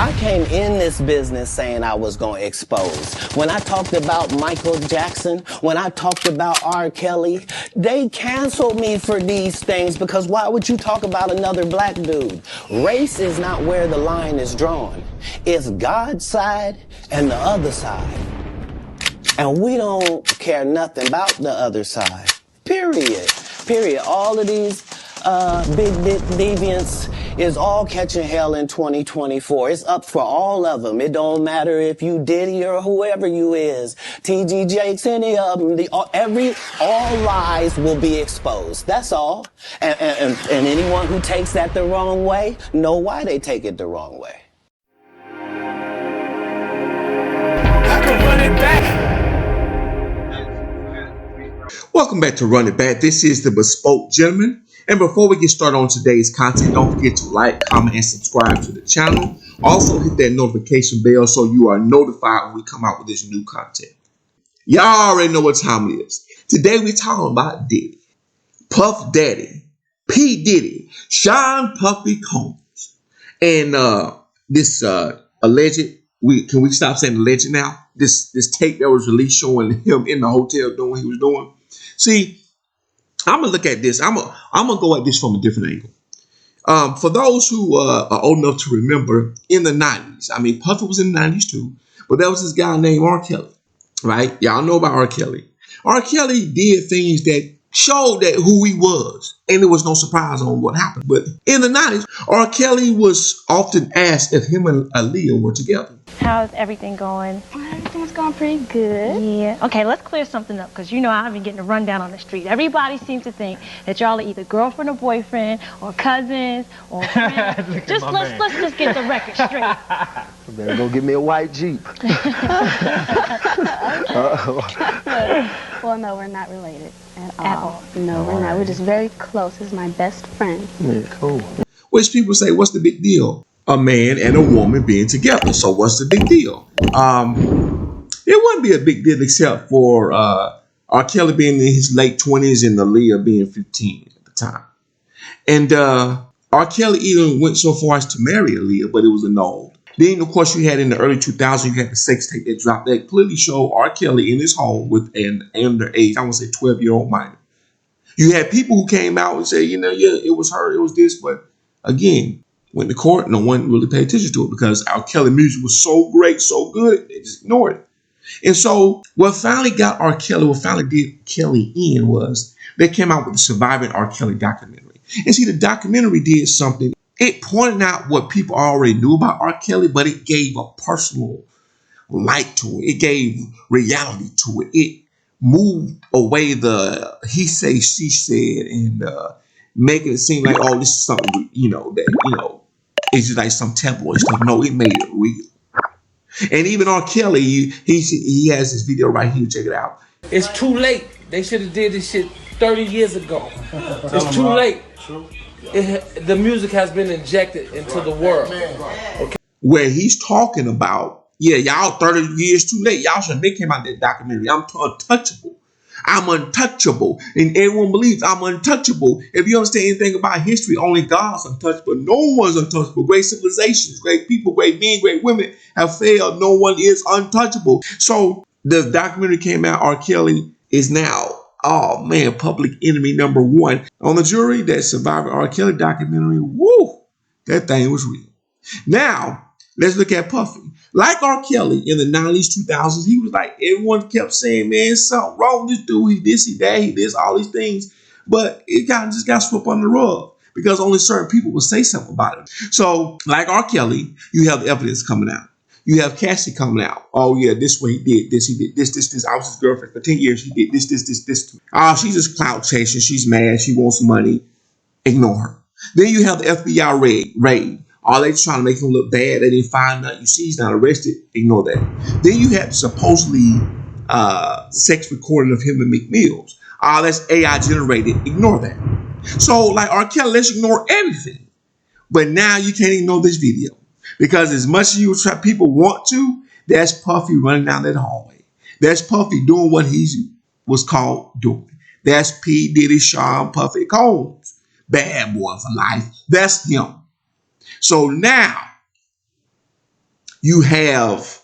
I came in this business saying I was going to expose. When I talked about Michael Jackson, when I talked about R. Kelly, they canceled me for these things because why would you talk about another black dude? Race is not where the line is drawn. It's God's side and the other side. And we don't care nothing about the other side. Period. All of these big deviants is all catching hell in 2024. It's up for all of them. It don't matter if you Diddy or whoever you is. TG Jakes, any of them. All lies will be exposed. That's all. And anyone who takes that the wrong way, know why they take it the wrong way. I can run it back. Welcome back to Run It Back. This is the Bespoke Gentleman. And before we get started on today's content, don't forget to like, comment, and subscribe to the channel. Also, hit that notification bell so you are notified when we come out with this new content. Y'all already know what time it is. Today, we're talking about Diddy, Puff Daddy, P. Diddy, Sean Puffy Combs, and this alleged, can we stop saying alleged now? This tape that was released showing him in the hotel doing what he was doing. See, I'm gonna look at this. I'm gonna go at this from a different angle. For those who are old enough to remember, in the 90s, I mean, Puffy was in the 90s too, but there was this guy named R. Kelly, right? Y'all know about R. Kelly. R. Kelly did things that showed that who he was, and there was no surprise on what happened. But in the 90s, R. Kelly was often asked if him and Aaliyah were together. How's everything going? Everything's going pretty good. Yeah. Okay, let's clear something up, because you know I've been getting a rundown on the street. Everybody seems to think that y'all are either girlfriend or boyfriend, or cousins, or friends. let's just get the record straight. I better go get me a white Jeep. Well, no, we're not related at all. No, we're not. We're just very close. He's my best friend. Yeah, cool. Which people say, what's the big deal? A man and a woman being together. So what's the big deal? It wouldn't be a big deal except for R. Kelly being in his late 20s and Aaliyah being 15 at the time. And R. Kelly even went so far as to marry Aaliyah, but it was annulled. Then, of course, you had in the early 2000s, you had the sex tape that dropped that clearly showed R. Kelly in his home with an underage, I want to say 12-year-old minor. You had people who came out and say, yeah, it was her, it was this, but again, went to court, no one really paid attention to it because R. Kelly music was so great, so good, they just ignored it. And so what finally got R. Kelly, what finally did Kelly in was they came out with the Surviving R. Kelly documentary. And see, the documentary did something. It pointed out what people already knew about R. Kelly, but it gave a personal light to it. It gave reality to it. It moved away the he say, she said, and making it seem like, oh, this is something, it's just like some tabloid stuff. No, it made it real. And even R. Kelly, he has this video right here. Check it out. It's too late. They should have did this shit 30 years ago. It's too late. The music has been injected into the world. Okay. Where he's talking about, y'all 30 years too late. Y'all should make him out that documentary. I'm untouchable. I'm untouchable. And everyone believes I'm untouchable. If you understand anything about history, only God's untouchable. No one's untouchable. Great civilizations, great people, great men, great women have failed. No one is untouchable. So the documentary came out. R. Kelly is now, oh man, public enemy number one. On the jury that survived R. Kelly documentary, woo, that thing was real. Now, let's look at Puffy. Like R. Kelly in the 90s, 2000s, he was like, everyone kept saying, man, something wrong with this dude. He this, he that, he this, all these things. But it just got swept under the rug because only certain people would say something about him. So, like R. Kelly, you have the evidence coming out. You have Cassy coming out. Oh, yeah, this way he did this, this. I was his girlfriend for 10 years. He did this. Oh, she's just clout chasing. She's mad. She wants money. Ignore her. Then you have the FBI raid. All they trying to make him look bad. They didn't find nothing. You see, he's not arrested. Ignore that. Then you have supposedly sex recording of him and Meek Mills. That's AI generated. Ignore that. So, like R. Kelly, let's ignore everything. But now you can't ignore this video because as much as people want to, that's Puffy running down that hallway. That's Puffy doing what he was called doing. That's P. Diddy, Sean Puffy Combs, bad boy for life. That's him. So now, you have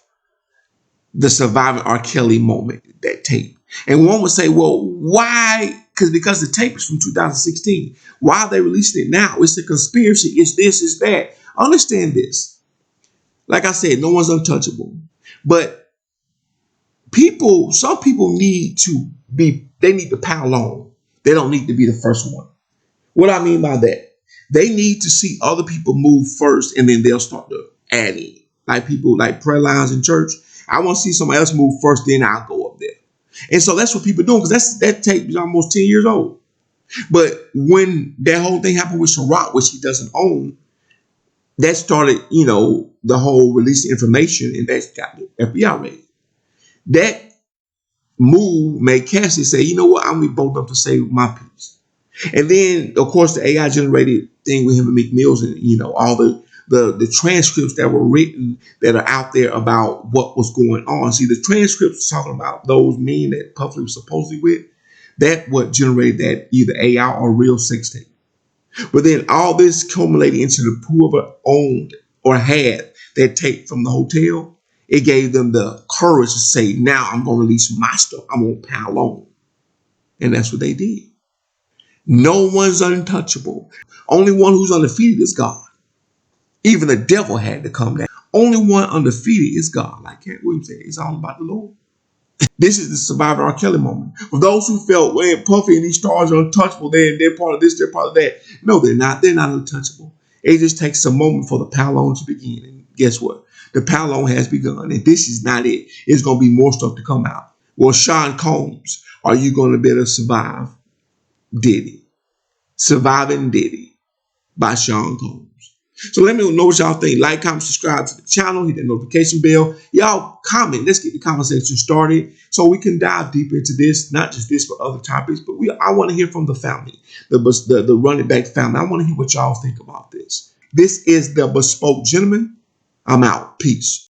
the surviving R. Kelly moment, that tape. And one would say, well, why? Because the tape is from 2016. Why are they releasing it now? It's a conspiracy. It's this, it's that. Understand this. Like I said, no one's untouchable. But some people need to pile on. They don't need to be the first one. What I mean by that, they need to see other people move first, and then they'll start to add in. Like people, like prayer lines in church. I want to see somebody else move first, then I'll go up there. And so that's what people are doing, because that tape is almost 10 years old. But when that whole thing happened with Ciroc, which he doesn't own, that started, the whole release information, and that's got the FBI raid. That move made Cassy say, you know what, I'm going to be bold enough to save my piece. And then, of course, the AI generated thing with him and Meek Mills, and all the transcripts that were written that are out there about what was going on. See, the transcripts talking about those men that Puffy was supposedly with. That what generated that either AI or real sex tape. But then all this culminated into whoever owned or had that tape from the hotel. It gave them the courage to say, now I'm going to release my stuff. I'm going to pile on. And that's what they did. No one's untouchable. Only one who's undefeated is God. Even the devil had to come down. Only one undefeated is God. Like Katt Williams said, it's all about the Lord. This is the survivor R. Kelly moment. For those who felt, well, Puffy and these stars are untouchable, they're part of this, they're part of that. No, they're not. They're not untouchable. It just takes a moment for the pile on to begin. And guess what? The pile on has begun. And this is not it. It's going to be more stuff to come out. Well, Sean Combs, are you going to be able to survive Diddy? Surviving Diddy by Sean Combs. So let me know what y'all think. Like, comment, subscribe to the channel, hit that notification bell. Y'all comment. Let's get the conversation started so we can dive deeper into this, not just this, but other topics. But I want to hear from the family, the running back family. I want to hear what y'all think about this. This is the Bespoke Gentleman. I'm out. Peace.